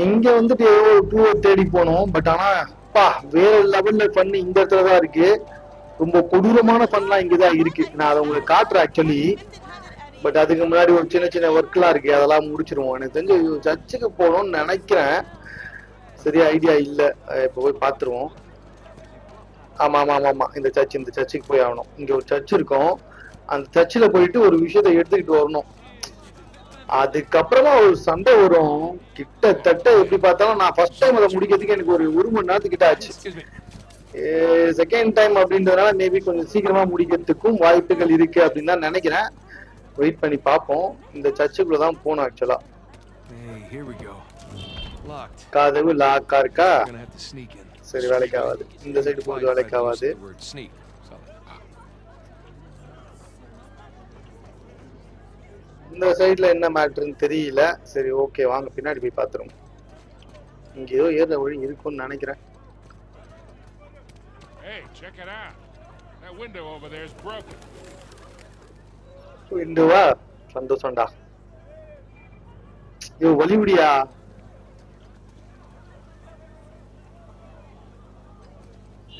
இங்க வந்துட்டு ஏதோ டூ தேடி போனோம். பட் ஆனா பா வேற லெவல்ல பண்ணி இந்த இடத்துலதான் இருக்கு. ரொம்ப கொடூரமான பண்ணலாம் இங்கதான் இருக்கு. நான் அதை உங்களுக்கு காட்டுறேன் ஆக்சுவலி. பட் அதுக்கு முன்னாடி ஒரு சின்ன சின்ன ஒர்க் எல்லாம் இருக்கு, அதெல்லாம் முடிச்சிருவோம். எனக்கு தெரிஞ்சு சர்ச்சுக்கு போகணும்னு நினைக்கிறேன். சரியா ஐடியா இல்ல. இப்ப போய் பாத்துருவோம். ஆமா ஆமா ஆமா ஆமா, இந்த சர்ச்சுக்கு போய் ஆகணும். இங்க ஒரு சர்ச் இருக்கும், அந்த சர்ச்சில் போயிட்டு ஒரு விஷயத்த எடுத்துக்கிட்டு வரணும். அதுக்கப்புறமா ஒரு சண்டை வரும். கிட்டத்தட்ட எப்படி பார்த்தாலும் நான் ஃபர்ஸ்ட் டைம் அதை முடிக்கிறதுக்கு எனக்கு ஒரு மணி நேரத்துக்கிட்ட ஆச்சு. செகண்ட் டைம் அப்படின்றதுனால மேபி கொஞ்சம் சீக்கிரமா முடிக்கிறதுக்கும் வாய்ப்புகள் இருக்கு அப்படின்னு தான் நினைக்கிறேன். வெயிட் பண்ணி பார்ப்போம். இந்த சர்ச்சுக்குள்ளதான் போகணும் ஆக்சுவலா. கதவு லாக்கா இருக்கா? சரி, வேலைக்கு ஆகாது. இந்த சைடு போது வேலைக்கு ஆகாது. இந்த சைடுல என்ன மேட்டர்ன்னு தெரியல. சரி ஓகே, வாங்க பின்னாடி போய் பாத்துருவோம். இங்க ஏதோ ஏற வழி இருக்கும்னு நினைக்கிறேன். விண்டோவா? சந்தோஷம்டா. ஐயோ வழி விடியா.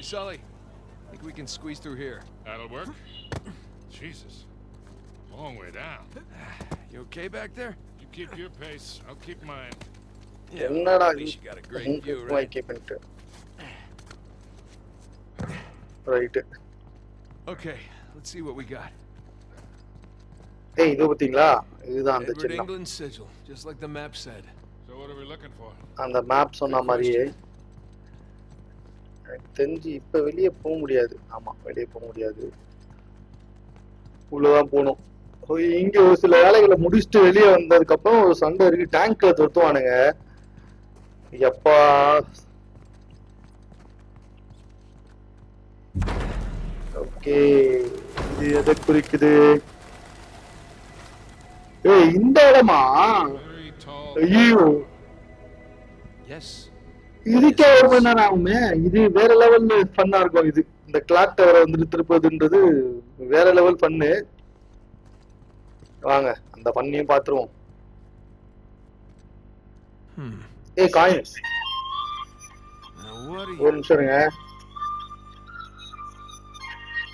Sully, I think we can squeeze through here. That'll work. Jesus. Long way down. You okay back there? You keep your pace, I'll keep mine. என்னடா At least you got a great view, right? Right. Okay, let's see what we got. Hey, இது பாத்தீங்களா? இதுதான் அந்த Edward சின்னம். England sigil, just like the map said. So what are we looking for? அந்த map சொன்ன மாதிரியே. எனக்கு தெரிஞ்சு இப்ப வெளியே போக முடியாது. ஆமா, வெளியே போக முடியாது. உள்ளதான் போகணும். இங்க ஒரு சில வேலைகளை முடிச்சுட்டு வெளியே வந்ததுக்கு அப்புறம் ஒரு சண்டை இருக்கு. டேங்க்ல தொத்துவானுங்க. எப்பா ஓகே, இது எதை குறிக்குது? ஏய், இந்த இடமா? ஐயோ, இதுக்கே ஒரு மணி நேரம் ஆகுமே. இது வேற லெவல்ல ஃபன்னா இருக்கும். இது இந்த கிளாக் டவரை வந்துட்டு திருப்பதுன்றது வேற லெவல் பண்ணு. வாங்க அந்த பண்ணியும் பாத்துருவோம். ஏய் காயின், ஒரு நிமிஷம் இருங்க.